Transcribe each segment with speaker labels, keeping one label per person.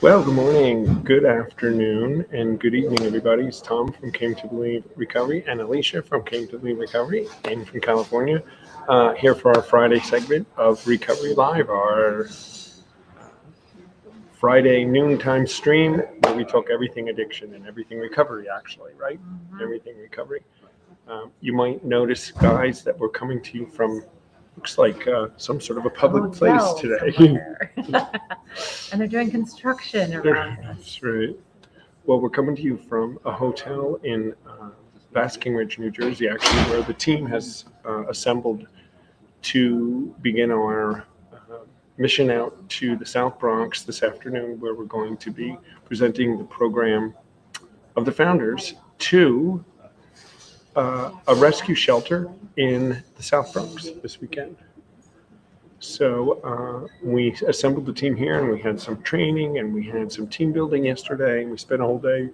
Speaker 1: Well, good morning, good afternoon, and good evening, everybody. It's Tom from Came to Believe Recovery and Alicia from Came to Believe Recovery and from California, here for our Friday segment of Recovery Live, our Friday noontime stream where we talk everything addiction and everything recovery, actually, right? Everything recovery. You might notice, guys, that we're coming to you from looks like some sort of a public place today.
Speaker 2: And they're doing construction around us.
Speaker 1: That's right. Well, we're coming to you from a hotel in Basking Ridge, New Jersey, actually, where the team has assembled to begin our mission out to the South Bronx this afternoon, where we're going to be presenting the program of the founders to a rescue shelter in the South Bronx this weekend. So we assembled the team here, and we had some training, and we had some team building yesterday, and we spent a whole day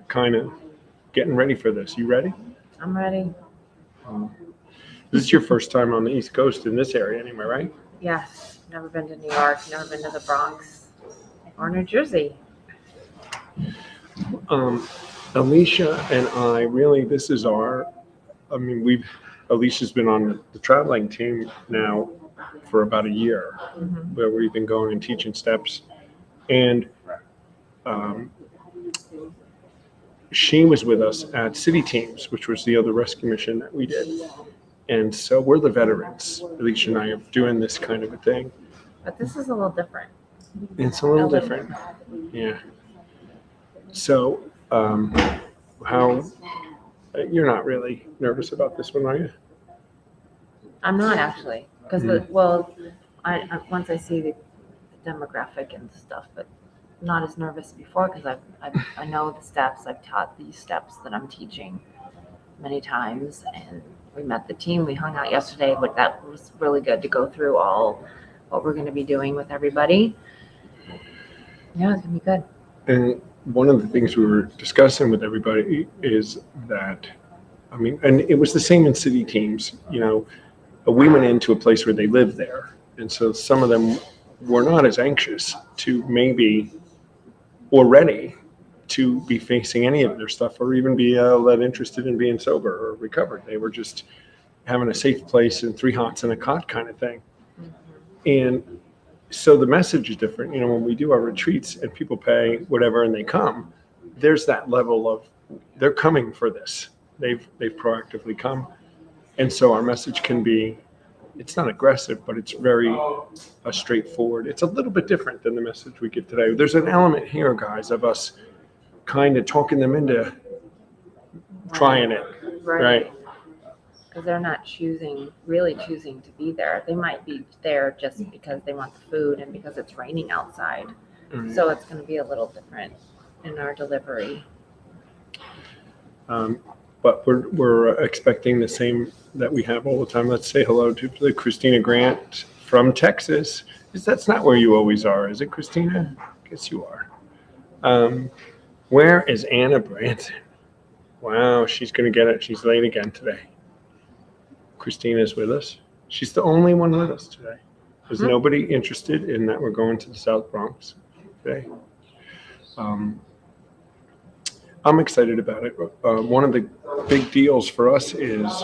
Speaker 1: kind of getting ready for this. You ready?
Speaker 2: I'm ready.
Speaker 1: This is your first time on the East Coast in this area anyway, right?
Speaker 2: Yes. Never been to New York, never been to the Bronx or New Jersey.
Speaker 1: Alicia and I, really, this is Alicia's been on the traveling team now for about a year, where we've been going and teaching steps. And she was with us at City Teams, which was the other rescue mission that we did. And so we're the veterans. Alicia and I are doing this kind of a thing.
Speaker 2: But this is a little different.
Speaker 1: It's a little different. Yeah. So, you're not really nervous about this one, are you?
Speaker 2: I'm not actually, because once I see the demographic and stuff, but not as nervous before because I know the steps. I've taught these steps that I'm teaching many times, and we met the team. We hung out yesterday, but that was really good to go through all what we're going to be doing with everybody. Yeah, it's going to be good.
Speaker 1: And one of the things we were discussing with everybody is that, and it was the same in City Teams, we went into a place where they lived there. And so some of them were not as anxious to maybe or ready to be facing any of their stuff or even be that interested in being sober or recovered. They were just having a safe place and 3 hots and a cot kind of thing. And so the message is different. When we do our retreats and people pay whatever and they come, there's that level of they're coming for this. They've proactively come. And so our message can be, it's not aggressive, but it's very straightforward. It's a little bit different than the message we give today. There's an element here, guys, of us kind of talking them into trying it, right?
Speaker 2: Because they're not really choosing to be there. They might be there just because they want the food and because it's raining outside. Mm-hmm. So it's going to be a little different in our delivery.
Speaker 1: But we're expecting the same that we have all the time. Let's say hello to Christina Grant from Texas. That's not where you always are, is it, Christina? I guess you are. Where is Anna Branson? Wow, she's going to get it. She's late again today. Christina's with us. She's the only one with us today. There's nobody interested in that we're going to the South Bronx today. I'm excited about it. One of the big deals for us is,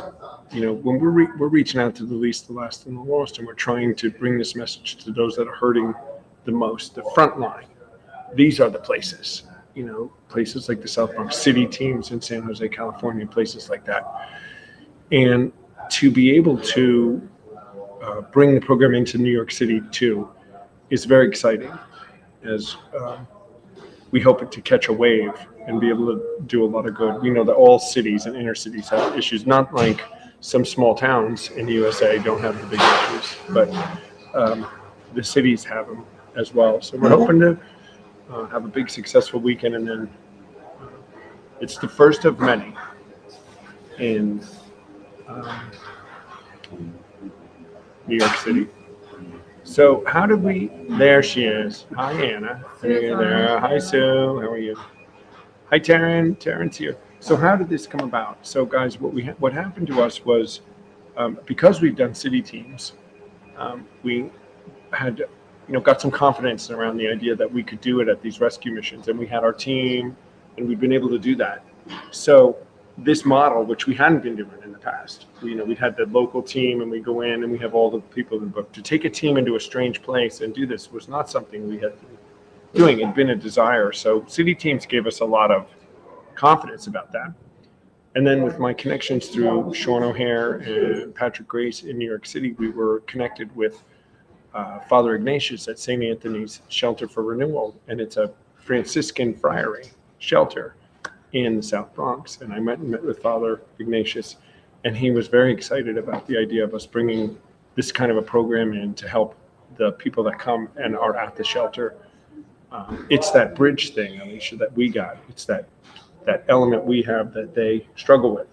Speaker 1: when we're reaching out to the least, the last, and the lost, and we're trying to bring this message to those that are hurting the most, the front line. These are the places, places like the South Bronx, City Teams in San Jose, California, places like that. And to be able to bring the program into New York City too is very exciting, as we hope it to catch a wave and be able to do a lot of good. We know that all cities and inner cities have issues, not like some small towns in the USA don't have the big issues, but the cities have them as well. So we're hoping to have a big successful weekend, and then it's the first of many in New York City. So how did there she is. Hi, Anna. There. Hi, Sue. How are you? Hi, Taryn. Taryn's here. So how did this come about? So guys, what happened to us was, because we've done City Teams, we had got some confidence around the idea that we could do it at these rescue missions, and we had our team, and we've been able to do that. So this model, which we hadn't been doing in the past, we had the local team, and we go in and we have all the people in the book. To take a team into a strange place and do this was not something we had been doing. It'd been a desire. So city teams gave us a lot of confidence about that. And then with my connections through Sean O'Hare and Patrick Grace in New York City, we were connected with Father Ignatius at St. Anthony's Shelter for Renewal, and it's a Franciscan friary shelter in the South Bronx. And I met with Father Ignatius, and he was very excited about the idea of us bringing this kind of a program in to help the people that come and are at the shelter. It's that bridge thing, Alicia, that we got. It's that element we have that they struggle with,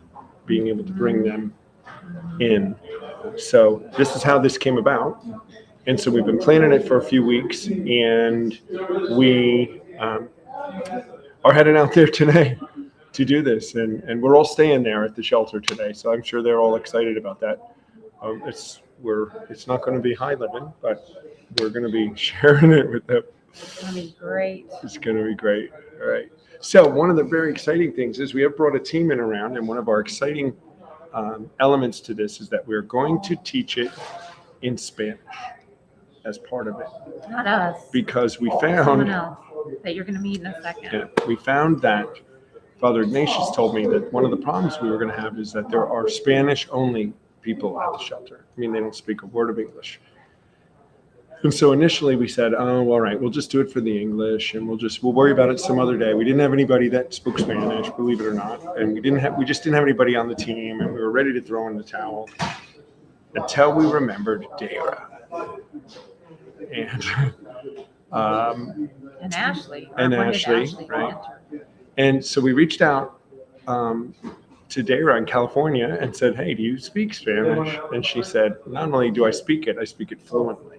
Speaker 1: being able to bring them in. So this is how this came about. And so we've been planning it for a few weeks, and we are headed out there today to do this. And we're all staying there at the shelter today. So I'm sure they're all excited about that. It's not going to be high living, but we're going to be sharing it with them.
Speaker 2: It's going to be great.
Speaker 1: It's going to be great. All right. So one of the very exciting things is we have brought a team in around, and one of our exciting elements to this is that we're going to teach it in Spanish as part of it.
Speaker 2: Not us.
Speaker 1: Because we
Speaker 2: Someone
Speaker 1: found
Speaker 2: else that you're going to meet in a second.
Speaker 1: we found that Father Ignatius told me that one of the problems we were going to have is that there are Spanish-only people at the shelter. I mean, they don't speak a word of English. And so initially we said, oh, all right, we'll just do it for the English, and we'll worry about it some other day. We didn't have anybody that spoke Spanish, believe it or not, and we just didn't have anybody on the team, and we were ready to throw in the towel until we remembered Dara. And
Speaker 2: Ashley.
Speaker 1: And
Speaker 2: When did
Speaker 1: Ashley, right?
Speaker 2: enter?
Speaker 1: And so we reached out to Dara in California and said, hey, do you speak Spanish? And she said, not only do I speak it fluently.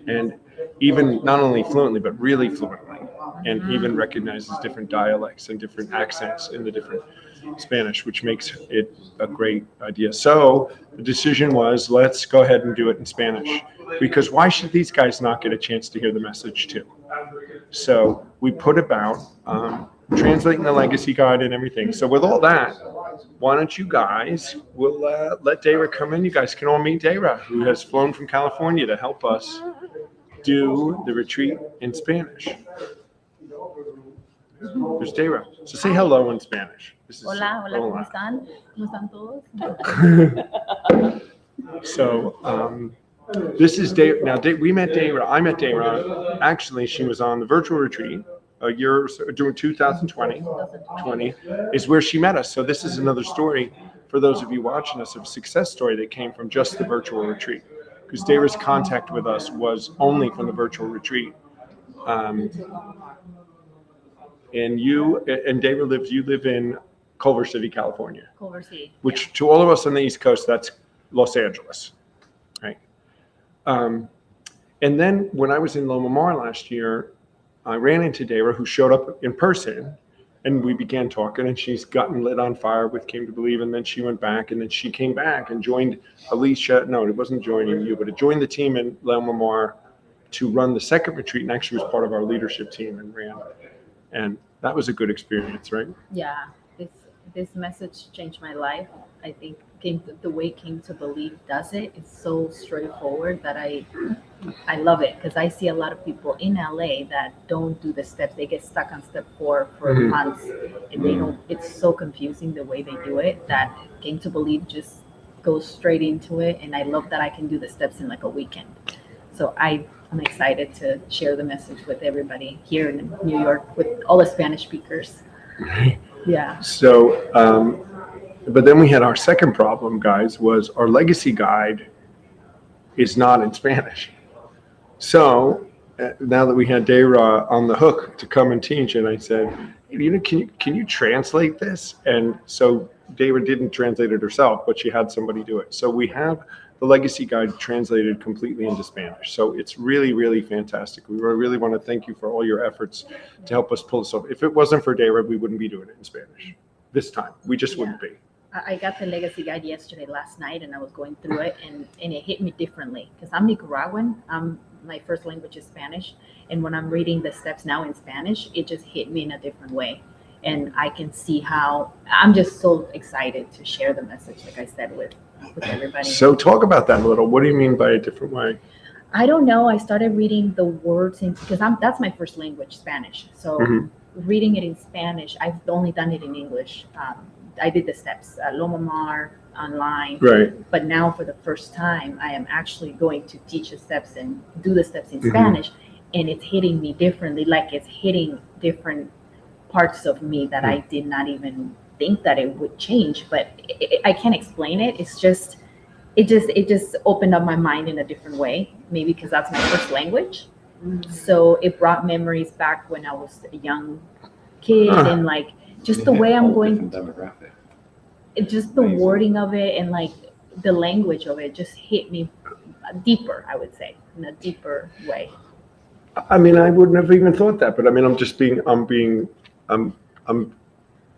Speaker 1: And even not only fluently, but really fluently. And even recognizes different dialects and different accents in the different Spanish, which makes it a great idea. So the decision was, let's go ahead and do it in Spanish, because why should these guys not get a chance to hear the message too? So we put about translating the legacy guide and everything. So with all that, why don't you guys, we'll let Dara come in. You guys can all meet Dara, who has flown from California to help us do the retreat in Spanish. There's Dara. So say hello in Spanish. This is
Speaker 3: Hola, ¿cómo están? ¿Cómo están todos?
Speaker 1: So this is Dara. Now we met Dara. I met Dara. Actually, she was on the virtual retreat a year or so, during 2020 is where she met us. So this is another story for those of you watching us, of a success story that came from just the virtual retreat, because Dara's contact with us was only from the virtual retreat. And you and Dara you live in Culver City, California.
Speaker 3: Culver City.
Speaker 1: Which to all of us on the East Coast, that's Los Angeles, right? And then when I was in Loma Mar last year, I ran into Dara, who showed up in person, and we began talking, and she's gotten lit on fire with Came to Believe, and then she went back, and then she came back and joined Alicia. No, it wasn't joining you, but it joined the team in Loma Mar to run the second retreat, and actually was part of our leadership team and ran. And that was a good experience, right?
Speaker 3: Yeah, this message changed my life. I think the way Came to Believe does it is so straightforward that I love it, because I see a lot of people in LA that don't do the steps. They get stuck on step 4 for months, and they don't. It's so confusing the way they do it that Came to Believe just goes straight into it, and I love that I can do the steps in like a weekend. So I'm excited to share the message with everybody here in New York, with all the Spanish speakers. Yeah.
Speaker 1: So, but then we had our second problem, guys, was our legacy guide is not in Spanish. So now that we had Dara on the hook to come and teach, and I said, hey, can you translate this? And so Dara didn't translate it herself, but she had somebody do it. So we have the legacy guide translated completely into Spanish. So it's really, really fantastic. We really want to thank you for all your efforts to help us pull this off. If it wasn't for Dara, we wouldn't be doing it in Spanish this time. We just wouldn't be.
Speaker 3: I got the legacy guide last night, and I was going through it, and it hit me differently, because I'm Nicaraguan. I'm my first language is Spanish, and when I'm reading the steps now in Spanish, it just hit me in a different way. And I can see how I'm just so excited to share the message, like I said, with everybody.
Speaker 1: So talk about that a little. What do you mean by a different way?
Speaker 3: I don't know. I started reading the words because that's my first language, Spanish. So
Speaker 1: Mhm.
Speaker 3: reading it in Spanish, I've only done it in English. I did the steps at Lomamar online,
Speaker 1: Right.
Speaker 3: but now for the first time, I am actually going to teach the steps and do the steps in
Speaker 1: Mhm.
Speaker 3: Spanish, and it's hitting me differently. Like it's hitting different parts of me that I did not even think that it would change. But I can't explain it. It's just. It just opened up my mind in a different way, maybe because that's my first language. So it brought memories back when I was a young kid, and like just the way I'm going,
Speaker 4: demographic.
Speaker 3: just the wording of it and like the language of it just hit me deeper, I would say, in a deeper way.
Speaker 1: I mean, I wouldn't have even thought that, but I mean, I'm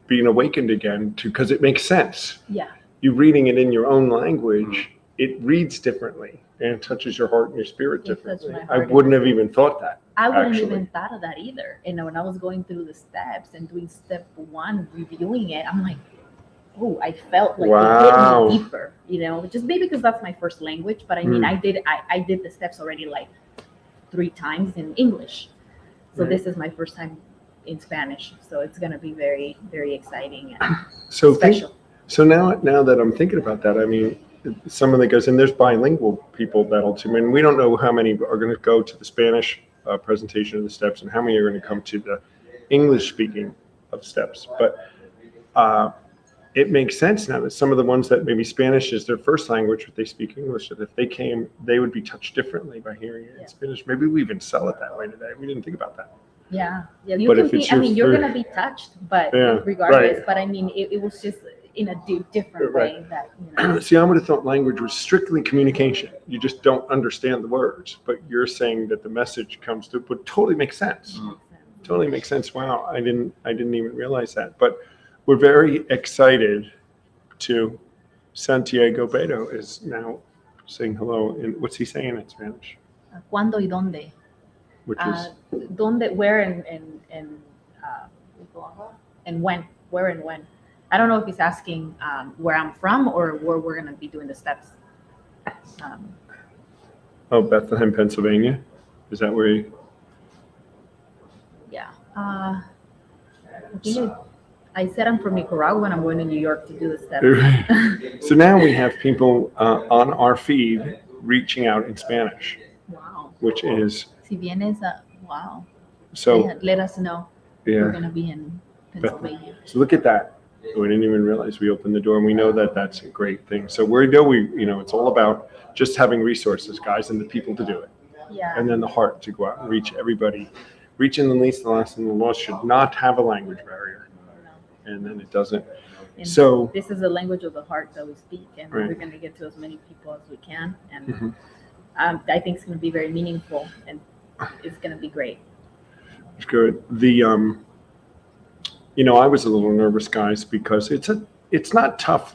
Speaker 1: being awakened again to, because it makes sense.
Speaker 3: Yeah.
Speaker 1: You reading it in your own language, it reads differently and it touches your heart and your spirit
Speaker 3: It touched
Speaker 1: differently.
Speaker 3: my
Speaker 1: I
Speaker 3: heart.
Speaker 1: wouldn't have even thought that.
Speaker 3: I wouldn't
Speaker 1: Actually.
Speaker 3: even thought of that either. And when I was going through the steps and doing step 1, reviewing it, I'm like, oh, I felt like
Speaker 1: Wow.
Speaker 3: it hit me deeper, just maybe because that's my first language. But I mean, I did the steps already like 3 times in English. So
Speaker 1: Right.
Speaker 3: this is my first time in Spanish. So it's going to be very, very exciting and
Speaker 1: So
Speaker 3: special.
Speaker 1: So now that I'm thinking about that, I mean, some of the guys, and there's bilingual people that'll tune in. We don't know how many are going to go to the Spanish presentation of the steps and how many are going to come to the English speaking of steps. But it makes sense now that some of the ones that maybe Spanish is their first language, but they speak English, that if they came, they would be touched differently by hearing it in Spanish. Maybe we even sell it that way today. We didn't think about that.
Speaker 3: Yeah. You
Speaker 1: But
Speaker 3: can
Speaker 1: if
Speaker 3: be,
Speaker 1: it's
Speaker 3: I
Speaker 1: your
Speaker 3: mean, you're
Speaker 1: first-
Speaker 3: going to be touched, but
Speaker 1: Yeah,
Speaker 3: regardless,
Speaker 1: right.
Speaker 3: but I mean, it was just in a different
Speaker 1: Right.
Speaker 3: way that,
Speaker 1: See, I would have thought language was strictly communication. You just don't understand the words, but you're saying that the message comes through, but totally makes sense. Totally makes sense. Wow, I didn't even realize that. But we're very excited to Santiago Beto is now saying hello. And what's he saying in Spanish?
Speaker 3: ¿Cuándo y dónde?
Speaker 1: Which is
Speaker 3: Dónde, where, and when. Where and when. I don't know if he's asking where I'm from or where we're going to be doing the steps.
Speaker 1: Bethlehem, Pennsylvania. Is that where he?
Speaker 3: Yeah. I think I said I'm from Nicaragua and I'm going to New York to do the steps.
Speaker 1: So now we have people on our feed reaching out in Spanish,
Speaker 3: Wow.
Speaker 1: which is
Speaker 3: Si vienes wow.
Speaker 1: so.
Speaker 3: Yeah, let us know.
Speaker 1: Yeah.
Speaker 3: We're going to be in Pennsylvania.
Speaker 1: So look at that. We didn't even realize we opened the door, and we know that that's a great thing. So it's all about just having resources, guys, and the people to do it.
Speaker 3: Yeah.
Speaker 1: And then the heart to go out and reach everybody. Reaching the least, the last, and the lost should not have a language barrier. And then it doesn't.
Speaker 3: And
Speaker 1: So
Speaker 3: this is the language of the heart that we speak, and
Speaker 1: Right.
Speaker 3: we're going to get to as many people as we can. And
Speaker 1: Mhm.
Speaker 3: I think it's going to be very meaningful, and it's going to be great.
Speaker 1: it's good. I was a little nervous, guys, because it's not tough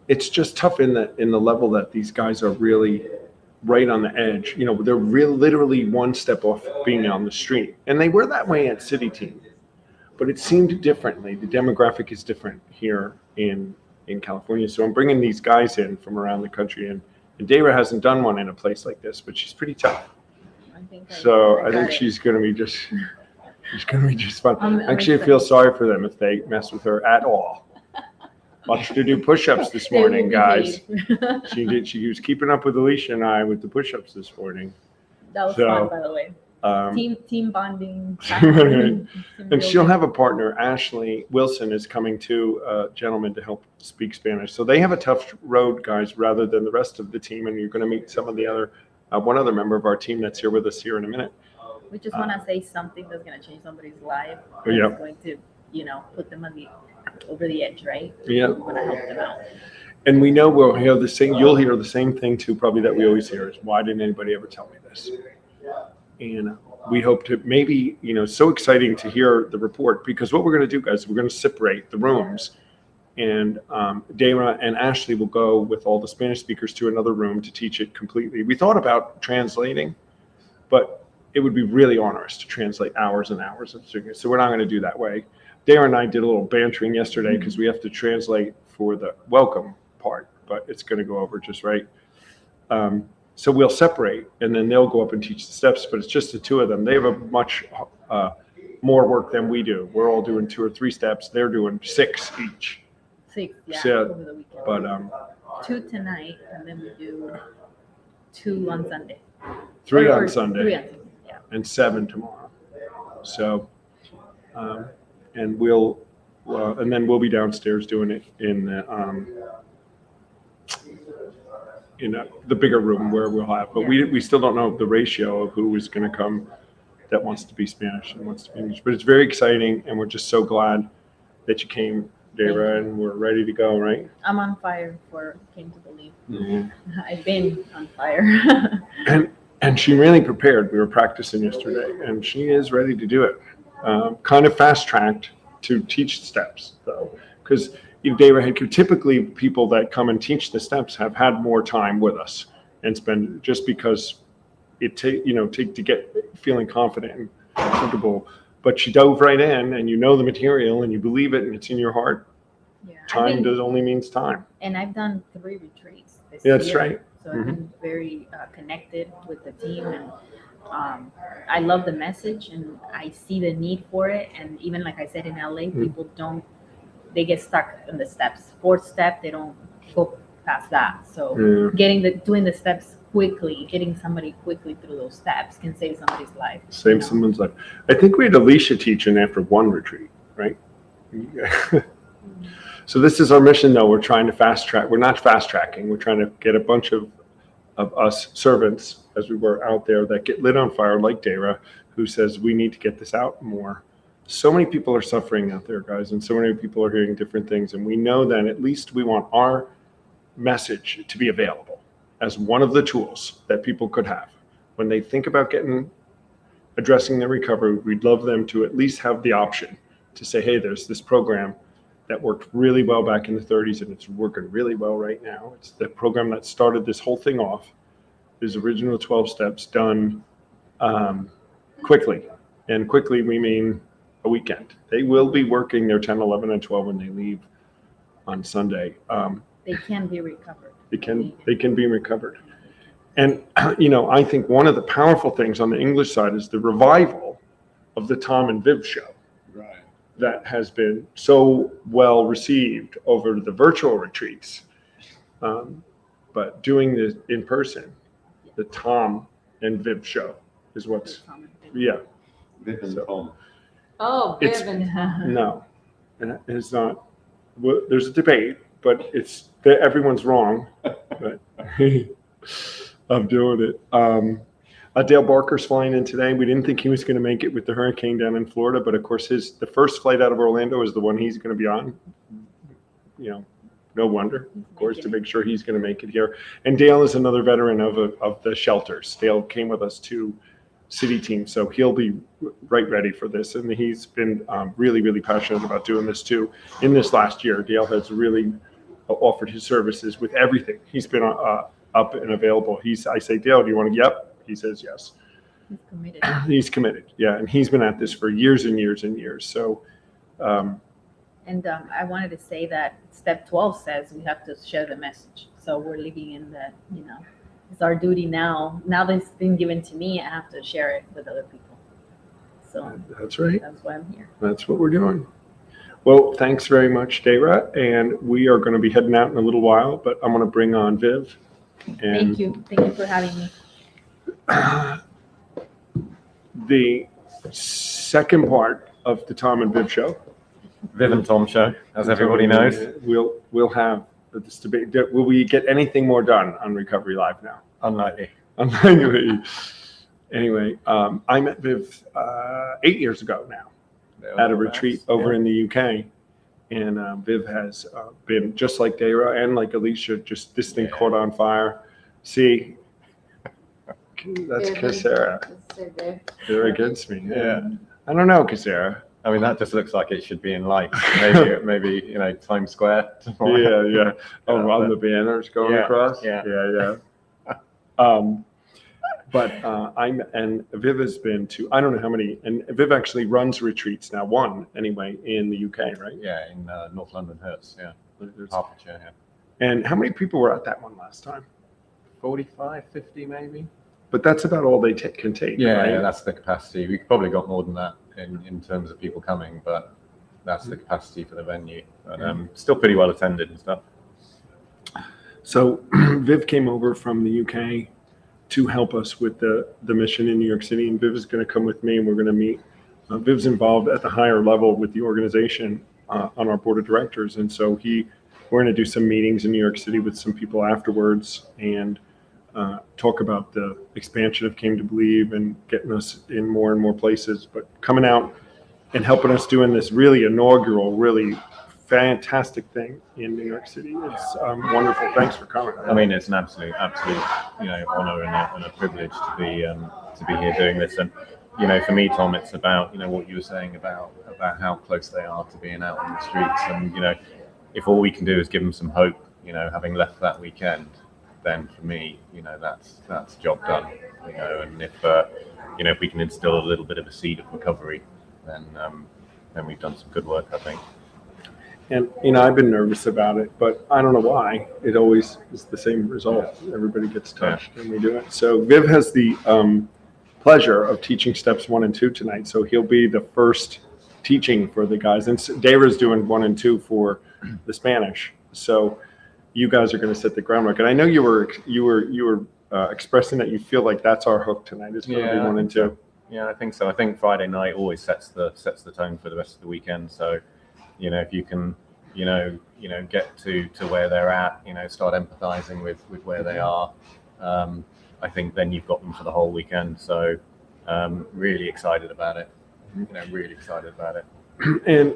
Speaker 1: it's just tough in the level that these guys are really right on the edge. They're literally one step off being on the street, and they were that way at City Team, but it seemed differently. The demographic is different here in California. So I'm bringing these guys in from around the country, and Dara hasn't done one in a place like this, but she's pretty tough. I think she's going to be just fun.
Speaker 3: I'm
Speaker 1: Actually, I feel sorry for them if they mess with her at all. Watched her do push-ups this
Speaker 3: They will
Speaker 1: morning, guys.
Speaker 3: behave.
Speaker 1: She was keeping up with Alicia and I with the push-ups this morning.
Speaker 3: That was
Speaker 1: So,
Speaker 3: fun, by the way. Team bonding.
Speaker 1: And she'll have a partner. Ashley Wilson is coming to a gentleman to help speak Spanish. So they have a tough road, guys, rather than the rest of the team. And you're going to meet some of the other, one other member of our team that's here with us here in a minute.
Speaker 3: We just want to say something that's going to change somebody's life.
Speaker 1: Yeah.
Speaker 3: It's going to, put them over the edge, right?
Speaker 1: Yeah.
Speaker 3: We want to help them out.
Speaker 1: And we know we'll hear the same. You'll hear the same thing too, probably that we always hear is, why didn't anybody ever tell me this? And we hope to maybe, so exciting to hear the report, because what we're going to do, guys, we're going to separate the rooms And Dara and Ashley will go with all the Spanish speakers to another room to teach it completely. We thought about translating, but it would be really onerous to translate hours and hours of doing it. So we're not going to do that way. Dara and I did a little bantering yesterday because we have to translate for the welcome part, but it's going to go over just right. So we'll separate, and then they'll go up and teach the steps, but it's just the two of them. They have a much more work than we do. We're all doing 2 or 3 steps. They're doing 6 each.
Speaker 3: 6, yeah,
Speaker 1: So,
Speaker 3: over the weekend.
Speaker 1: But
Speaker 3: 2 tonight, and then we do 2 on Sunday.
Speaker 1: 3
Speaker 3: Or
Speaker 1: on Sunday.
Speaker 3: 3 on Sunday, yeah.
Speaker 1: And 7 tomorrow. So, and and then we'll be downstairs doing it in the bigger room where we'll have. But we still don't know the ratio of who is going to come that wants to be Spanish and wants to be English. But it's very exciting, and we're just so glad that you came, Dara, and we're ready to go, right?
Speaker 3: I'm on fire for Came to Believe.
Speaker 1: Mm-hmm.
Speaker 3: I've been on fire.
Speaker 1: And she really prepared. We were practicing yesterday, and she is ready to do it. Kind of fast-tracked to teach steps, though, because Dara had typically people that come and teach the steps have had more time with us and spend just because it take to get feeling confident and comfortable. But she dove right in, and the material, and you believe it, and it's in your heart.
Speaker 3: Yeah,
Speaker 1: Time only means time.
Speaker 3: And I've done 3 retreats this
Speaker 1: Yeah,
Speaker 3: year.
Speaker 1: that's right.
Speaker 3: So I've been very connected with the team, and I love the message, and I see the need for it. And even like I said, in LA, people they get stuck in the steps. 4th step, they don't go past that. So doing the steps quickly, getting somebody quickly through those steps can save somebody's life.
Speaker 1: Save someone's life. I think we had Alicia teaching after 1 retreat, right? So this is our mission, though. We're trying to fast track. We're not fast tracking. We're trying to get a bunch of us servants, as we were out there, that get lit on fire, like Dara, who says we need to get this out more. So many people are suffering out there, guys, and so many people are hearing different things. And we know that at least we want our message to be available as one of the tools that people could have when they think about addressing their recovery. We'd love them to at least have the option to say, hey, there's this program that worked really well back in the 30s, and it's working really well right now. It's the program that started this whole thing off. There's original 12 steps done quickly. And quickly, we mean a weekend. They will be working their 10, 11, and 12 when they leave on Sunday.
Speaker 3: They can be recovered.
Speaker 1: They can be recovered. And, I think one of the powerful things on the English side is the revival of the Tom and Viv show.
Speaker 4: Right.
Speaker 1: That has been so well received over the virtual retreats. But doing this in person, the Tom and Viv show is what's, yeah.
Speaker 4: Viv and Tom.
Speaker 2: Oh,
Speaker 1: It's-
Speaker 2: Viv and Tom.
Speaker 1: No, and it's not, there's a debate, but everyone's wrong, but I'm doing it. Dale Barker's flying in today. We didn't think he was going to make it with the hurricane down in Florida, but of course the first flight out of Orlando is the one he's going to be on. No wonder, of course, to make sure he's going to make it here. And Dale is another veteran of the shelters. Dale came with us to city team, so he'll be right ready for this. And he's been really, really passionate about doing this too. In this last year, Dale has really offered his services with everything. He's been up and available. I say, Dale, do you want to? Yep. He says yes.
Speaker 3: He's committed.
Speaker 1: He's committed. Yeah, and he's been at this for years and years and years. So,
Speaker 3: And I wanted to say that step 12 says we have to share the message. So we're living in that, it's our duty now. Now that it's been given to me, I have to share it with other people. So
Speaker 1: that's right.
Speaker 3: that's why I'm here.
Speaker 1: That's what we're doing. Well, thanks very much, Dara. And we are going to be heading out in a little while, but I'm going to bring on Viv. And
Speaker 3: Thank you. Thank you for having me.
Speaker 1: The second part of the Tom and Viv show.
Speaker 5: Viv and Tom show, as everybody knows.
Speaker 1: We'll have this debate. Will we get anything more done on Recovery Live now?
Speaker 5: Unlikely.
Speaker 1: Anyway, I met Viv 8 years ago now at a retreat over in the UK. And Viv has been just like Dara and like Alicia, just this thing caught on fire. See, that's Cassera. They're against me. Yeah. I don't know, Cassera.
Speaker 5: I mean, that just looks like it should be in lights. Maybe Times Square.
Speaker 1: Yeah. Oh, on the banners going
Speaker 5: Yeah,
Speaker 1: across.
Speaker 5: yeah.
Speaker 1: But and Viv has been to, I don't know how many, and Viv actually runs retreats now, one anyway, in the UK, right?
Speaker 5: Yeah, in North London, Herts. Yeah,
Speaker 1: There's-
Speaker 5: Hertfordshire. Yeah,
Speaker 1: And how many people were at that one last time?
Speaker 5: 45, 50 maybe.
Speaker 1: But that's about all they can take,
Speaker 5: Yeah,
Speaker 1: right?
Speaker 5: yeah, that's the capacity. We probably got more than that in terms of people coming, but that's the capacity for the venue. But still pretty well attended and stuff.
Speaker 1: So Viv came over from the UK to help us with the mission in New York City, and Viv is going to come with me, and we're going to meet. Viv's involved at the higher level with the organization on our board of directors, and so we're going to do some meetings in New York City with some people afterwards, and talk about the expansion of Came to Believe and getting us in more and more places. But coming out and helping us doing this really inaugural, really fantastic thing in New York City. It's wonderful. Thanks for coming.
Speaker 5: I mean, it's an absolute, honor and a privilege to be here doing this. And for me, Tom, it's about what you were saying about how close they are to being out on the streets. And if all we can do is give them some hope, having left that weekend, then for me, that's job done. And if we can instill a little bit of a seed of recovery, then we've done some good work, I think.
Speaker 1: And I've been nervous about it, but I don't know why. It always is the same result. Everybody gets touched, and we do it. So Viv has the pleasure of teaching steps 1 and 2 tonight. So he'll be the first teaching for the guys, and Dara's doing 1 and 2 for the Spanish. So you guys are going to set the groundwork. And I know you were expressing that you feel like that's our hook tonight. Is going to be 1 and 2.
Speaker 5: So. Yeah, I think so. I think Friday night always sets the tone for the rest of the weekend. So. If you can, get to where they're at, start empathizing with where they are, I think then you've got them for the whole weekend. So really excited about it. Really excited about it.
Speaker 1: And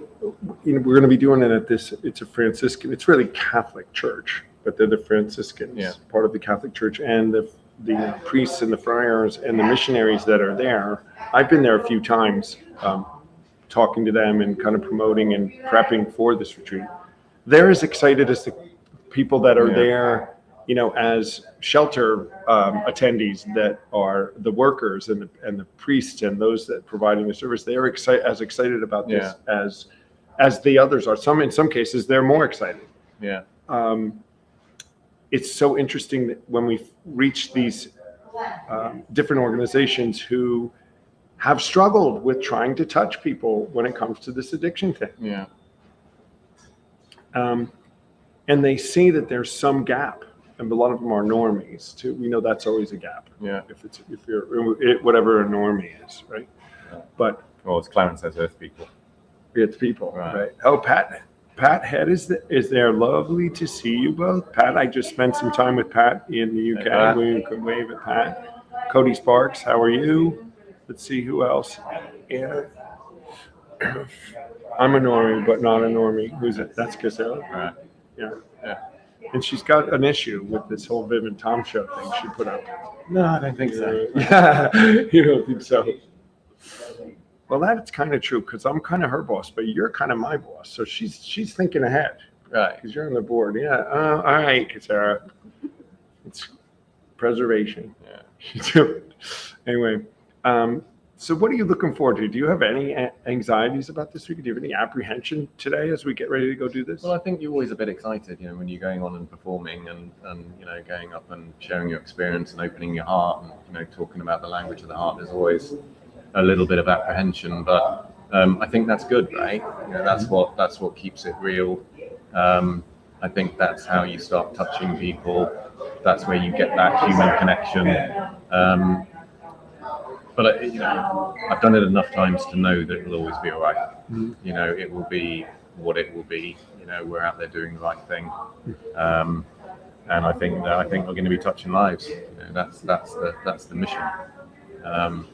Speaker 1: we're going to be doing it at this. It's a Franciscan. It's really Catholic church, but they're the Franciscans, part of the Catholic Church, and the priests and the friars and the missionaries that are there. I've been there a few times. Talking to them and kind of promoting and prepping for this retreat. They're as excited as the people that are there, as shelter attendees that are the workers and the priests and those that providing the service. They are as excited about this as the others are. In some cases, they're more excited.
Speaker 5: Yeah.
Speaker 1: It's so interesting that when we reach these different organizations who have struggled with trying to touch people when it comes to this addiction thing.
Speaker 5: Yeah.
Speaker 1: And they see that there's some gap, and a lot of them are normies too. We know that's always a gap.
Speaker 5: Yeah.
Speaker 1: If you're whatever a normie is, right?
Speaker 5: Yeah.
Speaker 1: But
Speaker 5: as Clarence says, Earth people.
Speaker 1: It's people, right? Oh, Pat Head is there. Lovely to see you both. Pat, I just spent some time with Pat in the UK.
Speaker 5: Hey,
Speaker 1: we could wave at Pat. Cody Sparks, how are you? Let's see who else. Anna. I'm a normie, but not a normie. Who's it? That's Gazelle.
Speaker 5: Right.
Speaker 1: Yeah.
Speaker 5: Yeah.
Speaker 1: And she's got an issue with this whole Viv and Tom show thing she put up.
Speaker 5: No, I don't think so.
Speaker 1: Yeah, you don't think so? Well, that's kind of true because I'm kind of her boss, but you're kind of my boss. So she's thinking ahead,
Speaker 5: Right.
Speaker 1: because you're on the board. Yeah. All right, Sarah. It's preservation.
Speaker 5: Yeah.
Speaker 1: Anyway. So what are you looking forward to? Do you have any anxieties about this week? Do you have any apprehension today as we get ready to go do this?
Speaker 5: Well, I think you're always a bit excited, when you're going on and performing and going up and sharing your experience and opening your heart and, talking about the language of the heart. There's always a little bit of apprehension, but I think that's good, right? That's what keeps it real. I think that's how you start touching people. That's where you get that human connection. But I've done it enough times to know that it'll always be all right.
Speaker 1: Mm-hmm.
Speaker 5: It will be what it will be. We're out there doing the right thing, and I think we're going to be touching lives. That's the mission. And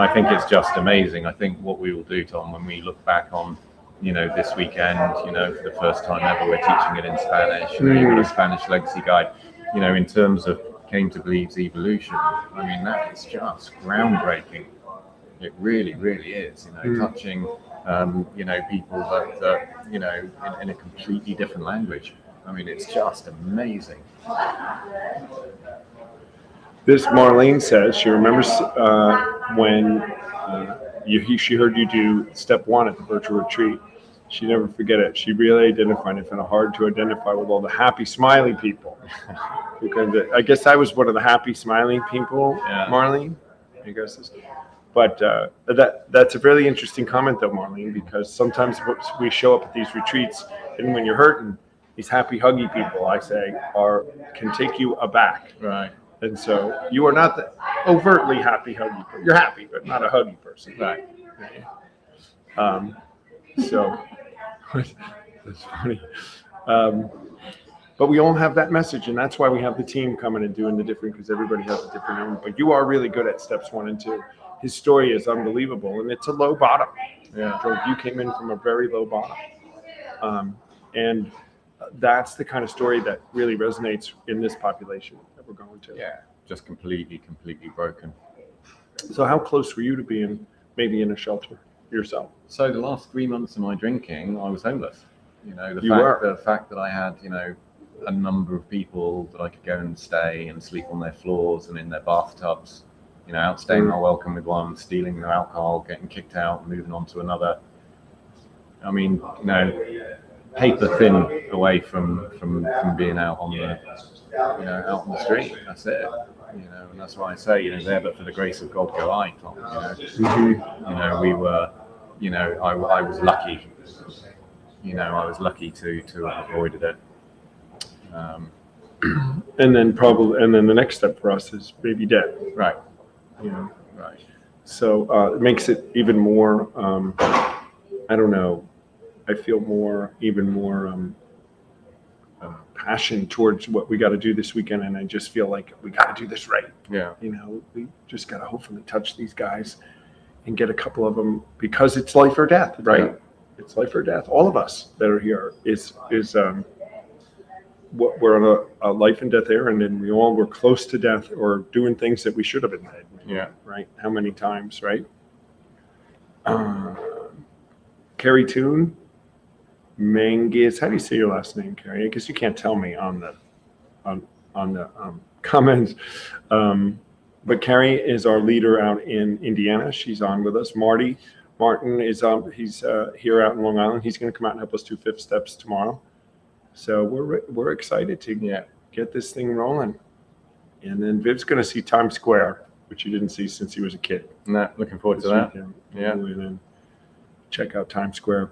Speaker 5: I think it's just amazing. I think what we will do, Tom, when we look back on, this weekend, for the first time ever, we're teaching it in Spanish. You've got a Spanish legacy guide. In terms of Came to Believe's evolution, I mean, that is just groundbreaking. It really, really is. Touching, people that in a completely different language. I mean, it's just amazing.
Speaker 1: This Marlene says she remembers when she heard you do step one at the virtual retreat. She never forget it. She really identified it. Found it hard to identify with all the happy, smiling people. Because I guess I was one of the happy, smiling people,
Speaker 5: Yeah.
Speaker 1: Marlene. I guess. But that's a really interesting comment, though, Marlene, because sometimes we show up at these retreats, and when you're hurting, these happy, huggy people, I say, can take you aback.
Speaker 5: Right.
Speaker 1: And so you are not the overtly happy, huggy person. You're happy, but not a huggy person.
Speaker 5: Right.
Speaker 1: So that's funny. But we all have that message, and that's why we have the team coming and doing the different, because everybody has a different own. But you are really good at steps 1 and 2. His story is unbelievable, and it's a low bottom.
Speaker 5: Yeah.
Speaker 1: So you came in from a very low bottom. And that's the kind of story that really resonates in this population that we're going to.
Speaker 5: Yeah. Just completely broken.
Speaker 1: So how close were you to being maybe in a shelter yourself?
Speaker 5: So the last 3 months of my drinking, I was homeless.
Speaker 1: were.
Speaker 5: The fact that I had, a number of people that I could go and stay and sleep on their floors and in their bathtubs, outstaying my welcome with one, stealing their alcohol, getting kicked out, moving on to another. I mean, paper thin away from being out on the, out on the street. That's it. And that's why I say, there, but for the grace of God go I, Tom. We were, I was lucky. I was lucky to have avoided it.
Speaker 1: And then the next step for us is maybe death.
Speaker 5: Right.
Speaker 1: Right. So it makes it even more. I don't know. I feel even more passion towards what we got to do this weekend, and I just feel like we got to do this right.
Speaker 5: Yeah.
Speaker 1: We just got to hopefully touch these guys and get a couple of them, because it's life or death, right?
Speaker 5: Yeah.
Speaker 1: It's life or death. All of us that are here is we're on a life and death errand, and we all were close to death or doing things that we should have been dead.
Speaker 5: Yeah.
Speaker 1: Right. How many times, right? Carrie Toon, Mangus. How do you say your last name, Carrie? I guess you can't tell me on the comments. But Carrie is our leader out in Indiana. She's on with us. Martin is he's here out in Long Island. He's going to come out and help us do 5th steps tomorrow. So we're excited to get this thing rolling. And then Viv's going to see Times Square, which he didn't see since he was a kid.
Speaker 5: Looking forward to that.
Speaker 1: Yeah. And then check out Times Square.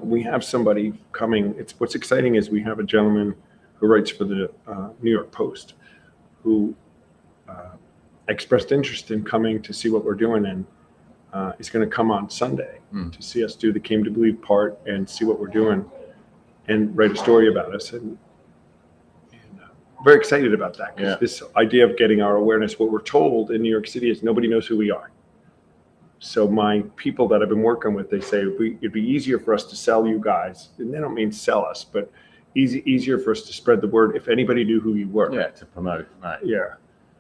Speaker 1: We have somebody coming. What's exciting is we have a gentleman who writes for the New York Post who expressed interest in coming to see what we're doing, and is going to come on Sunday to see us do the Came to Believe part and see what we're doing and write a story about us. And very excited about that, because this idea of getting our awareness, what we're told in New York City is nobody knows who we are. So my people that I've been working with, they say it'd be easier for us to sell you guys, and they don't mean sell us, but easier for us to spread the word if anybody knew who you were.
Speaker 5: Yeah, to promote. Right.
Speaker 1: Yeah.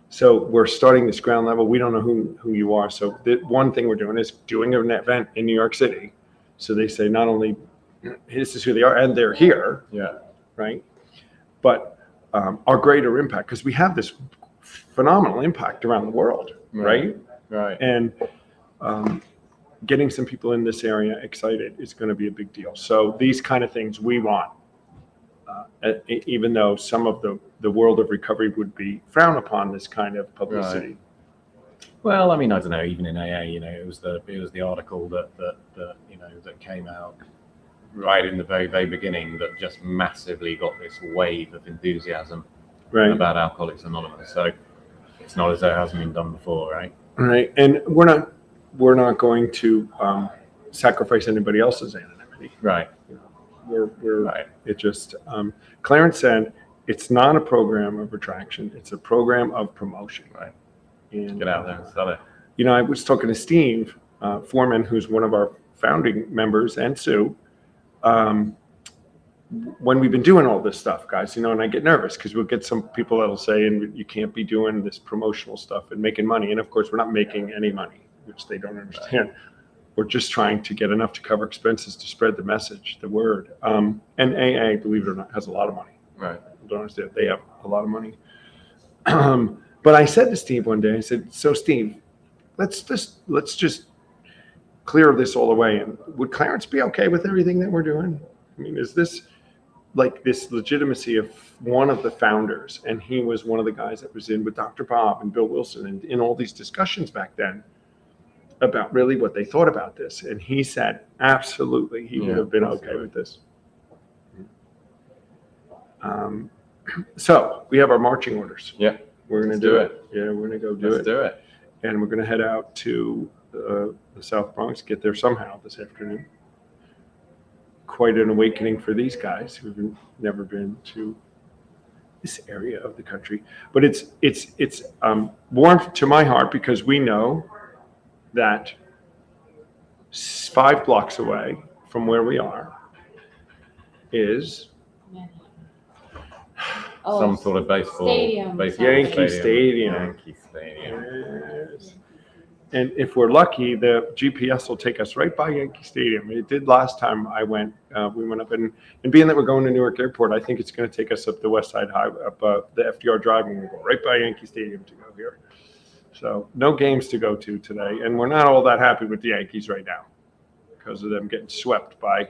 Speaker 1: So we're starting this ground level. We don't know who you are. So the one thing we're doing is doing an event in New York City. So they say not only this is who they are and they're here.
Speaker 5: Yeah.
Speaker 1: Right. But our greater impact, because we have this phenomenal impact around the world. Right.
Speaker 5: Right.
Speaker 1: And getting some people in this area excited is going to be a big deal. So these kind of things we want, even though some of the world of recovery would be frown upon this kind of publicity.
Speaker 5: Right. Well, I mean, I don't know. Even in AA, it was the article that that came out right in the very, very beginning that just massively got this wave of enthusiasm about Alcoholics Anonymous. So it's not as though it hasn't been done before, right?
Speaker 1: Right. And we're not going to sacrifice anybody else's anonymity.
Speaker 5: Right.
Speaker 1: We're
Speaker 5: right.
Speaker 1: It just Clarence said it's not a program of retraction, it's a program of promotion.
Speaker 5: Right.
Speaker 1: And
Speaker 5: get out there and sell it.
Speaker 1: I was talking to Steve Foreman, who's one of our founding members, and Sue, when we've been doing all this stuff, guys, and I get nervous because we'll get some people that'll say, and you can't be doing this promotional stuff and making money. And of course, we're not making any money. which they don't understand. We're just trying to get enough to cover expenses to spread the message, the word. And AA, believe it or not, has a lot of money.
Speaker 5: Right.
Speaker 1: Don't understand. They have a lot of money. But I said to Steve one day, I said, so Steve, let's just clear this all away. And would Clarence be okay with everything that we're doing? I mean, is this like this legitimacy of one of the founders? And he was one of the guys that was in with Dr. Bob and Bill Wilson and in all these discussions back then about really what they thought about this. And he said, absolutely, he would have been okay with this. So we have our marching orders.
Speaker 5: Yeah.
Speaker 1: We're going to do it. Yeah, we're going to go do
Speaker 5: Let's
Speaker 1: it.
Speaker 5: do it.
Speaker 1: And we're going to head out to the South Bronx, get there somehow this afternoon. Quite an awakening for these guys who've never been to this area of the country. But it's warm to my heart because we know that 5 blocks away from where we are is
Speaker 5: Some sort of baseball
Speaker 2: stadium.
Speaker 1: Yankee Stadium.
Speaker 5: Yankee Stadium.
Speaker 1: Yes. And if we're lucky, the GPS will take us right by Yankee Stadium. It did last time I went. We went up and being that we're going to Newark Airport, I think it's going to take us up the West Side Highway, up the FDR Drive, and we'll go right by Yankee Stadium to go here. So no games to go to today, and we're not all that happy with the Yankees right now because of them getting swept by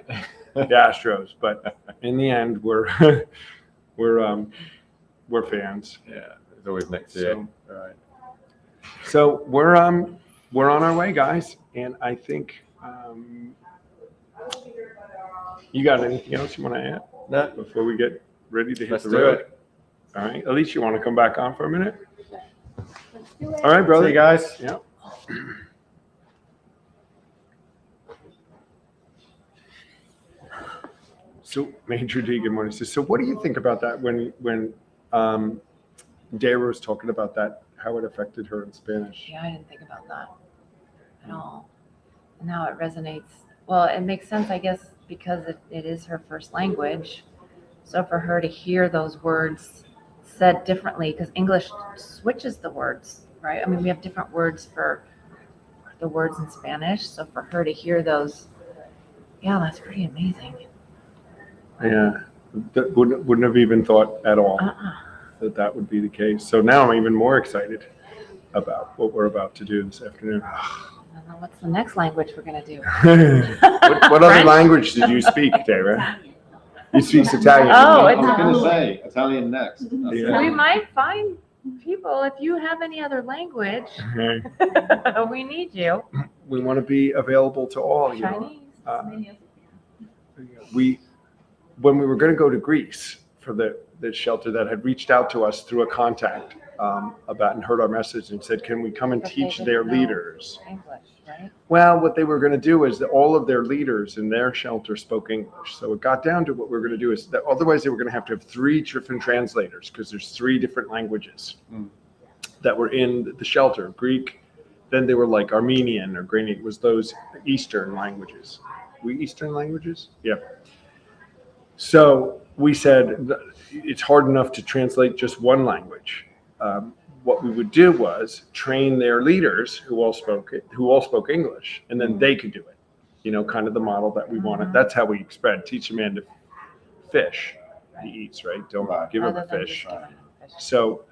Speaker 1: the Astros. But in the end, we're fans.
Speaker 5: Yeah, it's always next year.
Speaker 1: So, all right. So we're on our way, guys, and I think you got anything else you want to add?
Speaker 5: No.
Speaker 1: Before we get ready to hit
Speaker 5: Let's
Speaker 1: the
Speaker 5: do
Speaker 1: road.
Speaker 5: it.
Speaker 1: All right, Elise, you want to come back on for a minute?
Speaker 2: Let's do it.
Speaker 1: All right, brother.
Speaker 5: See you guys.
Speaker 1: Yeah. So Major D, good morning. So what do you think about that when Dara was talking about that, how it affected her in Spanish?
Speaker 2: Yeah, I didn't think about that at all. And how it resonates. Well, it makes sense, I guess, because it is her first language. So for her to hear those words said differently, because English switches the words, right? I mean, we have different words for the words in Spanish. So for her to hear those, yeah, that's pretty amazing.
Speaker 1: Yeah, that wouldn't have even thought at all that would be the case. So now I'm even more excited about what we're about to do this afternoon.
Speaker 2: I don't know what's the next language we're going to do.
Speaker 1: what other
Speaker 2: French?
Speaker 1: language did you speak, Dara? You speak Italian.
Speaker 2: Oh,
Speaker 4: I
Speaker 2: it's
Speaker 4: was going to
Speaker 2: not-
Speaker 4: say Italian next.
Speaker 1: Yeah.
Speaker 2: We might find people, if you have any other language,
Speaker 1: Okay.
Speaker 2: we need you.
Speaker 1: We want to be available to all. You know?
Speaker 2: Chinese.
Speaker 1: When we were going to go to Greece for the shelter that had reached out to us through a contact about and heard our message and said, can we come and
Speaker 2: But they
Speaker 1: teach
Speaker 2: didn't
Speaker 1: their
Speaker 2: know
Speaker 1: leaders?
Speaker 2: English, right?
Speaker 1: Well, what they were going to do is that all of their leaders in their shelter spoke English. So it got down to what we were going to do is that otherwise they were going to have 3 different translators because there's 3 different languages that were in the shelter. Greek, then they were like Armenian or Granian, was those Eastern languages. Eastern languages? Yeah. So we said it's hard enough to translate just one language. What we would do was train their leaders who all spoke English, and then they could do it. You know, kind of the model that we wanted. That's how we spread. Teach a man to fish. He eats, right? Don't give him
Speaker 2: Other
Speaker 1: a
Speaker 2: than
Speaker 1: fish.
Speaker 2: just giving them fish.
Speaker 1: So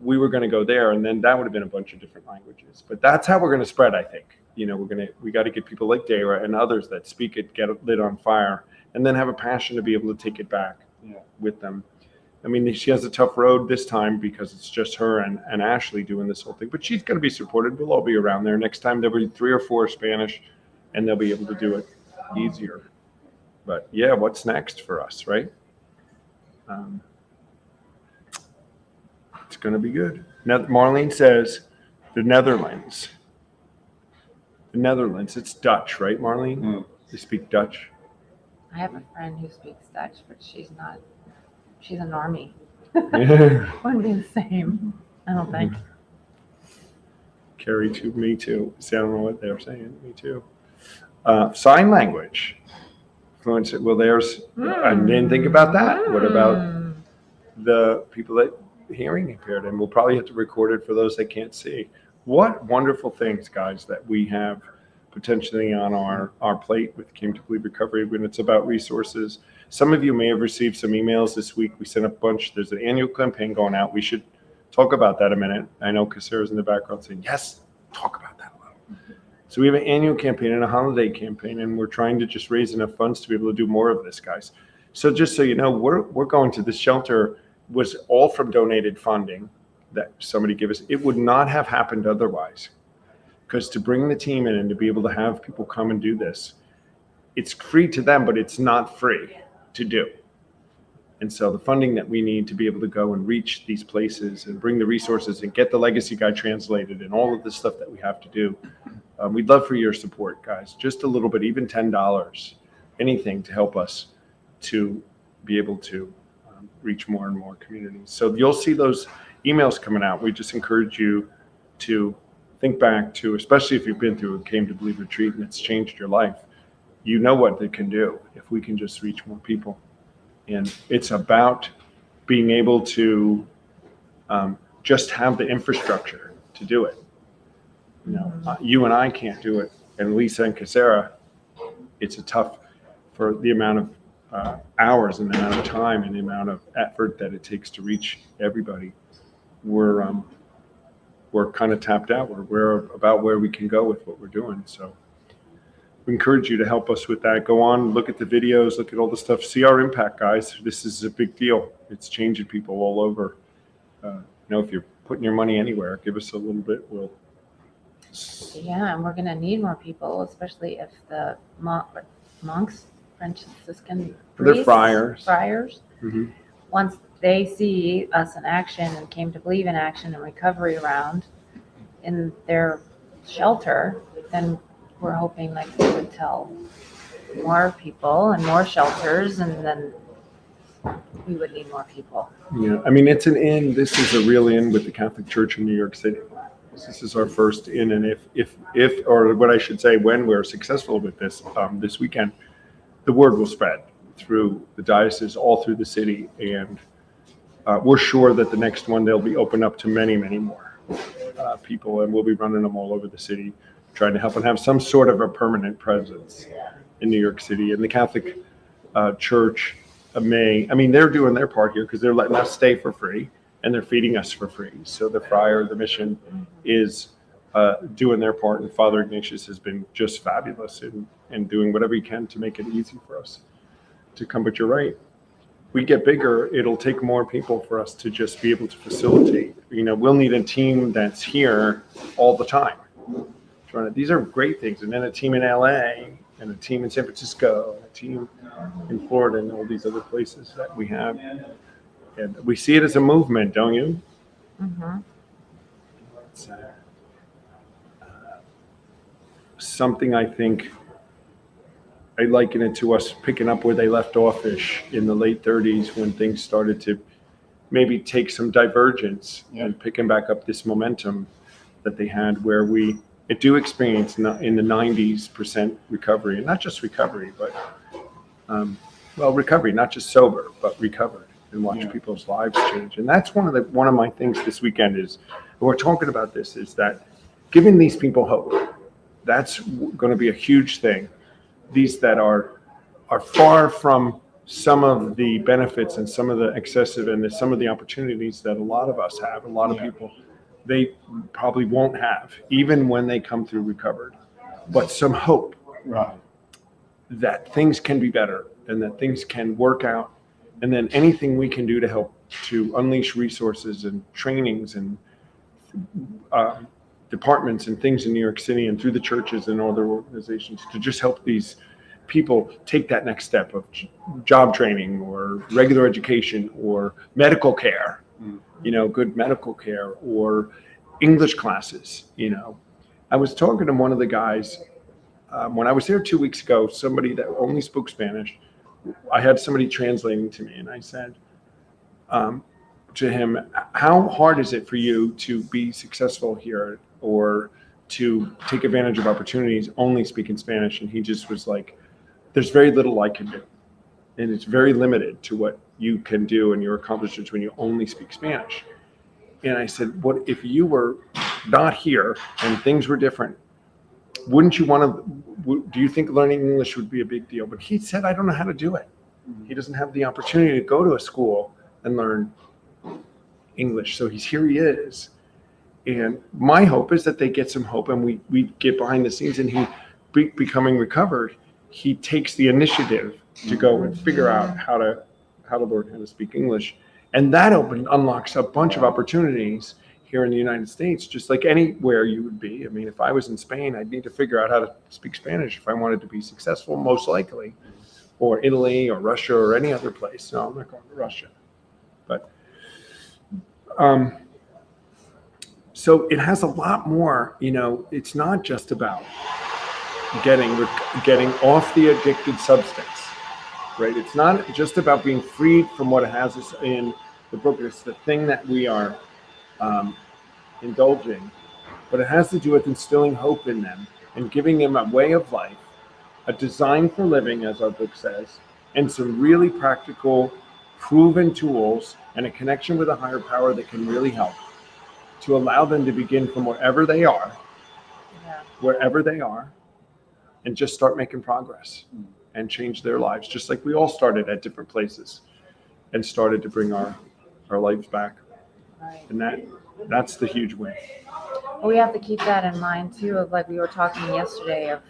Speaker 1: we were going to go there, and then that would have been a bunch of different languages. But that's how we're going to spread, I think. You know, we got to get people like Dara and others that speak it, get it lit on fire, and then have a passion to be able to take it back with them. I mean, she has a tough road this time because it's just her and Ashley doing this whole thing, but she's going to be supported. We'll all be around there. Next time there'll be 3 or 4 Spanish, and they'll be able to do it easier. But yeah, what's next for us, right? It's going to be good. Now, Marlene says the Netherlands. The Netherlands, it's Dutch, right, Marlene? They speak Dutch.
Speaker 2: I have a friend who speaks Dutch, but she's a normie.
Speaker 1: Yeah.
Speaker 2: Wouldn't be the same, I don't think.
Speaker 1: Carrie, too. Me too. See, I don't know what they're saying. Me too. Sign language. Fluency. Well, there's. I didn't think about that. What about the people that hearing impaired? And we'll probably have to record it for those that can't see. what wonderful things, guys, that we have potentially on our plate with Came to Believe Recovery when it's about resources. Some of you may have received some emails this week. We sent a bunch. There's an annual campaign going out. We should talk about that a minute. I know Casera's in the background saying, yes, talk about that a little. So we have an annual campaign and a holiday campaign, and we're trying to just raise enough funds to be able to do more of this, guys. So just so you know, we're going to this shelter was all from donated funding that somebody gave us. It would not have happened otherwise. Because to bring the team in and to be able to have people come and do this, it's free to them, but it's not free to do. And so the funding that we need to be able to go and reach these places and bring the resources and get the legacy guide translated and all of the stuff that we have to do, we'd love for your support, guys. Just a little bit, even $10, anything to help us to be able to reach more and more communities. So you'll see those emails coming out. We just encourage you to think back to, especially if you've been through a Came to Believe retreat and it's changed your life, you know what they can do if we can just reach more people. And it's about being able to just have the infrastructure to do it. You know, you and I can't do it, and Lisa and Casera, it's a tough for the amount of hours and the amount of time and the amount of effort that it takes to reach everybody. We're kind of tapped out. We're about where we can go with what we're doing. So we encourage you to help us with that. Go on, look at the videos, look at all the stuff. See our impact, guys. This is a big deal. It's changing people all over. You know, if you're putting your money anywhere, give us a little bit. We'll.
Speaker 2: Yeah, and we're going to need more people, especially if the monks, Franciscan priests,
Speaker 1: They're friars.
Speaker 2: Mm-hmm. Once they see us in action and Came to Believe in action and recovery around in their shelter, then we're hoping like they would tell more people and more shelters, and then we would need more people.
Speaker 1: Yeah, I mean, it's an in. This is a real in with the Catholic Church in New York City. This is our first in, and if or what I should say, when we're successful with this this weekend, the word will spread through the diocese, all through the city, and we're sure that the next one they'll be open up to many, many more people, and we'll be running them all over the city, trying to help and have some sort of a permanent presence in New York City. And the Catholic Church they're doing their part here because they're letting us stay for free and they're feeding us for free. So the friar, the mission is doing their part, and Father Ignatius has been just fabulous in doing whatever he can to make it easy for us to come. But you're right. We get bigger, it'll take more people for us to just be able to facilitate. You know, we'll need a team that's here all the time. These are great things. And then a team in LA and a team in San Francisco, and a team in Florida, and all these other places that we have. And we see it as a movement, don't you?
Speaker 2: Mm-hmm.
Speaker 1: It's something I think I liken it to us picking up where they left off-ish in the late 30s when things started to maybe take some divergence and picking back up this momentum that they had, where we do experience in the 90% recovery, and not just recovery, but recovery, not just sober, but recovered, and watch people's lives change. And that's one of my things this weekend is, and we're talking about this, is that giving these people hope. That's going to be a huge thing. These that are far from some of the benefits and some of the excessive and some of the opportunities that a lot of us have, a lot of people, they probably won't have, even when they come through recovered. But some hope that things can be better and that things can work out. And then anything we can do to help to unleash resources and trainings and departments and things in New York City and through the churches and other organizations to just help these people take that next step of job training or regular education or medical care, good medical care, or English classes. I was talking to one of the guys when I was there 2 weeks ago, somebody that only spoke Spanish. I had somebody translating to me, and I said to him, how hard is it for you to be successful here or to take advantage of opportunities only speaking Spanish? And he just was like, there's very little I can do. And it's very limited to what you can do and your accomplishments when you only speak Spanish. And I said, what if you were not here and things were different, wouldn't you want to, do you think learning English would be a big deal? But he said, I don't know how to do it. He doesn't have the opportunity to go to a school and learn English. So here he is. And my hope is that they get some hope and we get behind the scenes, and he becoming recovered, he takes the initiative to go and figure out how to learn how to speak English. And that unlocks a bunch of opportunities here in the United States, just like anywhere you would be. I mean, if I was in Spain, I'd need to figure out how to speak Spanish if I wanted to be successful, most likely, or Italy or Russia or any other place. No, I'm not going to Russia. But so it has a lot more, it's not just about getting off the addicted substance, right? It's not just about being freed from what has us in the book. It's the thing that we are indulging, but it has to do with instilling hope in them and giving them a way of life, a design for living, as our book says, and some really practical, proven tools and a connection with a higher power that can really help to allow them to begin from wherever they are, and just start making progress and change their lives, just like we all started at different places and started to bring our lives back.
Speaker 2: Right.
Speaker 1: And that's the huge win.
Speaker 2: We have to keep that in mind too, of like we were talking yesterday of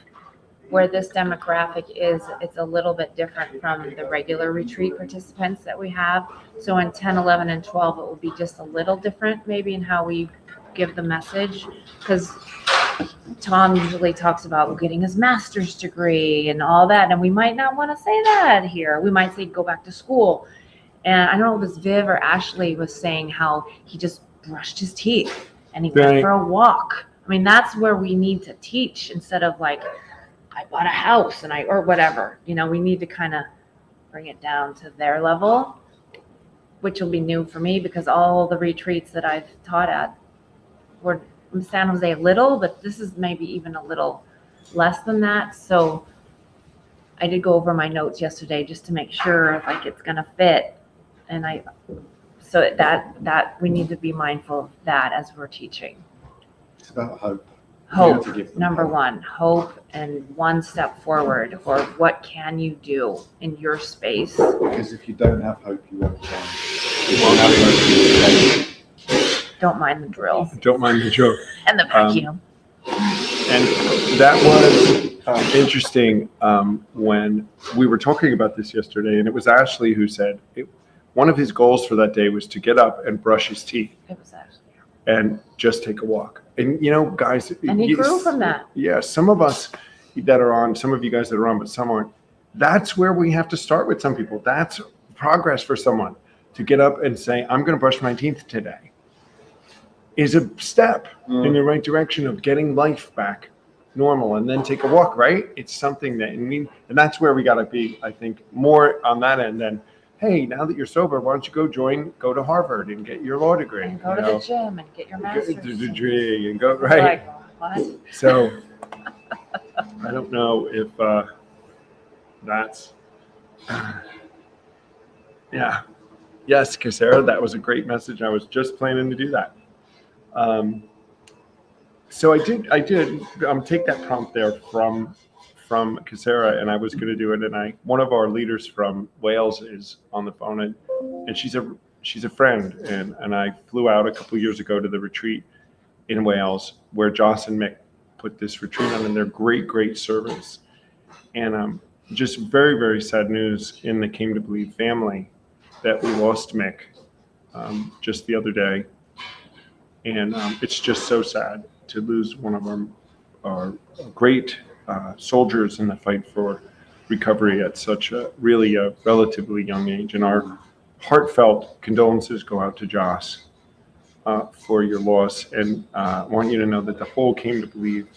Speaker 2: where this demographic is. It's a little bit different from the regular retreat participants that we have. So in 10, 11, and 12, it will be just a little different maybe in how we give the message, because Tom usually talks about getting his master's degree and all that, and we might not want to say that here. We might say go back to school. And I don't know if it was Viv or Ashley was saying how he just brushed his teeth and he went for a walk. I mean, that's where we need to teach, instead of like, I bought a house or whatever. We need to kind of bring it down to their level, which will be new for me because all the retreats that I've taught at were in San Jose a little, but this is maybe even a little less than that. So I did go over my notes yesterday just to make sure like it's going to fit. And so that we need to be mindful of that as we're teaching.
Speaker 4: It's about hope.
Speaker 2: Hope, number one, hope, and one step forward, or what can you do in your space?
Speaker 4: Because if you don't have hope, you won't change. You won't have hope.
Speaker 2: Don't mind the drill
Speaker 1: Don't mind the joke.
Speaker 2: and the vacuum.
Speaker 1: And that was interesting when we were talking about this yesterday, and it was Ashley who said one of his goals for that day was to get up and brush his teeth.
Speaker 2: It was actually.
Speaker 1: And just take a walk. And guys.
Speaker 2: And he grew from that.
Speaker 1: Yeah, some of us that are on, some of you guys that are on, but some aren't. That's where we have to start with some people. That's progress for someone to get up and say, I'm going to brush my teeth today, is a step in the right direction of getting life back normal, and then take a walk, right? It's something that, and that's where we got to be, I think, more on that end than, hey, now that you're sober, why don't you go to Harvard and get your law degree?
Speaker 2: And go to the gym and get your master's
Speaker 1: degree and go, right?
Speaker 2: Like, what?
Speaker 1: So I don't know if that's, yeah. Yes, Casera, that was a great message. I was just planning to do that. So I did take that prompt there from Casera, and I was going to do it. And one of our leaders from Wales is on the phone, and she's a friend, and I flew out a couple years ago to the retreat in Wales where Joss and Mick put this retreat on, and they're great servants. And just very, very sad news in the Came to Believe family that we lost Mick just the other day, and it's just so sad to lose one of our great soldiers in the fight for recovery at such a relatively young age. And our heartfelt condolences go out to Joss for your loss. And I want you to know that the whole Came to Believe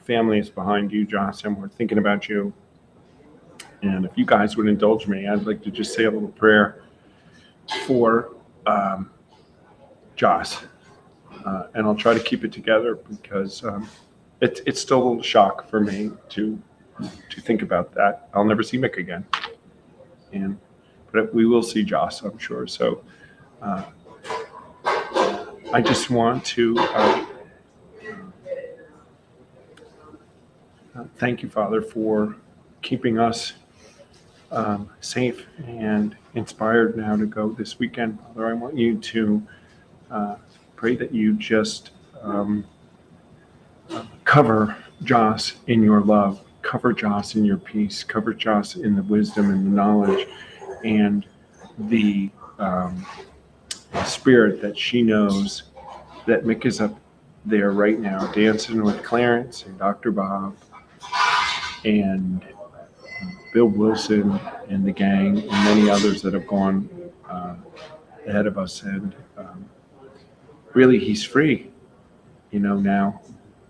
Speaker 1: family is behind you, Joss, and we're thinking about you. And if you guys would indulge me, I'd like to just say a little prayer for Joss. And I'll try to keep it together because it's still a little shock for me to think about that. I'll never see Mick again, but we will see Joss, I'm sure. So I just want to thank you, Father, for keeping us safe and inspired now to go this weekend. Father, I want you to pray that you just cover Joss in your love, cover Joss in your peace, cover Joss in the wisdom and the knowledge and the spirit that she knows that Mick is up there right now dancing with Clarence and Dr. Bob and Bill Wilson and the gang and many others that have gone ahead of us. And really, he's free, now.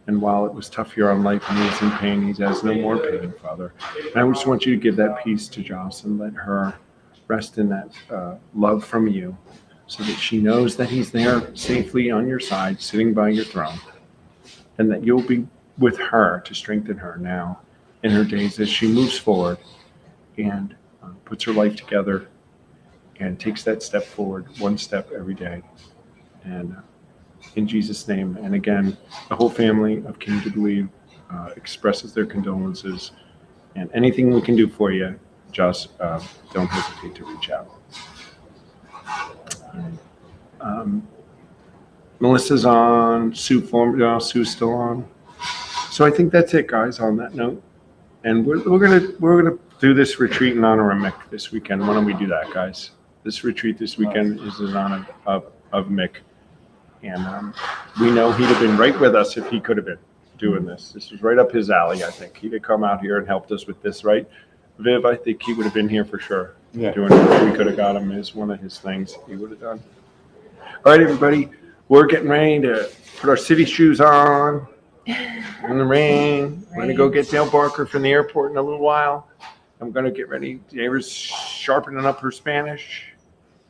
Speaker 1: And while it was tough here on life and he's in pain, he has no more pain, Father. And I just want you to give that peace to Joss and let her rest in that love from you so that she knows that he's there safely on your side, sitting by your throne, and that you'll be with her to strengthen her now in her days as she moves forward and puts her life together and takes that step forward, one step every day. And in Jesus' name, and again, the whole family of King to Believe expresses their condolences. And anything we can do for you, just don't hesitate to reach out. Melissa's on. Sue's still on. So I think that's it, guys. On that note, and we're gonna do this retreat in honor of Mick this weekend. Why don't we do that, guys? This retreat this weekend is in honor of Mick, and we know he'd have been right with us if he could have been doing this. This was right up his alley. I think he'd have come out here and helped us with this, right? Viv, I think he would have been here for sure.
Speaker 4: Yeah.
Speaker 1: Doing it. We could have got him as one of his things he would have done. All right, everybody, we're getting ready to put our city shoes on in the rain. We're going to go get Dale Barker from the airport in a little while. I'm going to get ready. David's sharpening up her Spanish.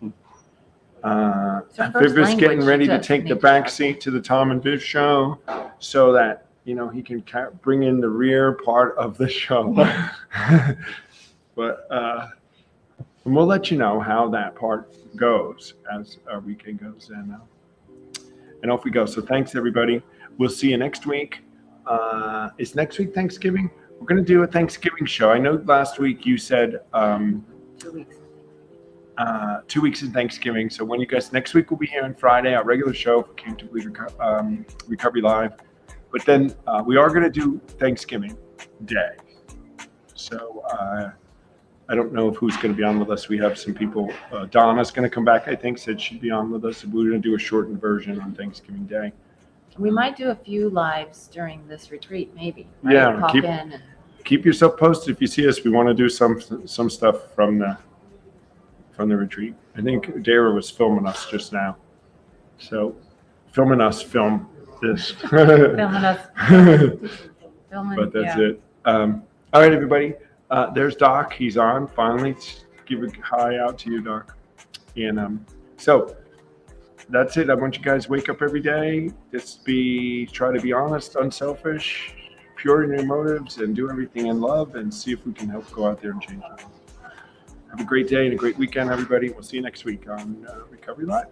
Speaker 1: Viv is getting ready to take the back seat to the Tom and Viv show so that, he can bring in the rear part of the show. But and we'll let you know how that part goes as our weekend goes and off we go. So thanks, everybody. We'll see you next week. Is next week Thanksgiving? We're going to do a Thanksgiving show. I know last week you said
Speaker 2: 2 weeks.
Speaker 1: 2 weeks in Thanksgiving. So when you guys, next week we'll be here on Friday, our regular show for Came to Believe Recovery Live. But then we are going to do Thanksgiving Day. So I don't know who's going to be on with us. We have some people. Donna's going to come back, I think, said she'd be on with us. We're going to do a shortened version on Thanksgiving Day.
Speaker 2: We might do a few lives during this retreat, maybe. Right?
Speaker 1: Yeah,
Speaker 2: Pop in and
Speaker 1: keep yourself posted if you see us. We want to do some stuff from the retreat. I think Dara was filming us just now. So filming us film this.
Speaker 2: filming us. Filming,
Speaker 1: But that's
Speaker 2: yeah.
Speaker 1: it. All right, everybody. There's Doc. He's on. Finally, give a hi out to you, Doc. And so that's it. I want you guys to wake up every day. Try to be honest, unselfish, pure in your motives, and do everything in love, and see if we can help go out there and change the world. Have a great day and a great weekend, everybody. We'll see you next week on Recovery Live.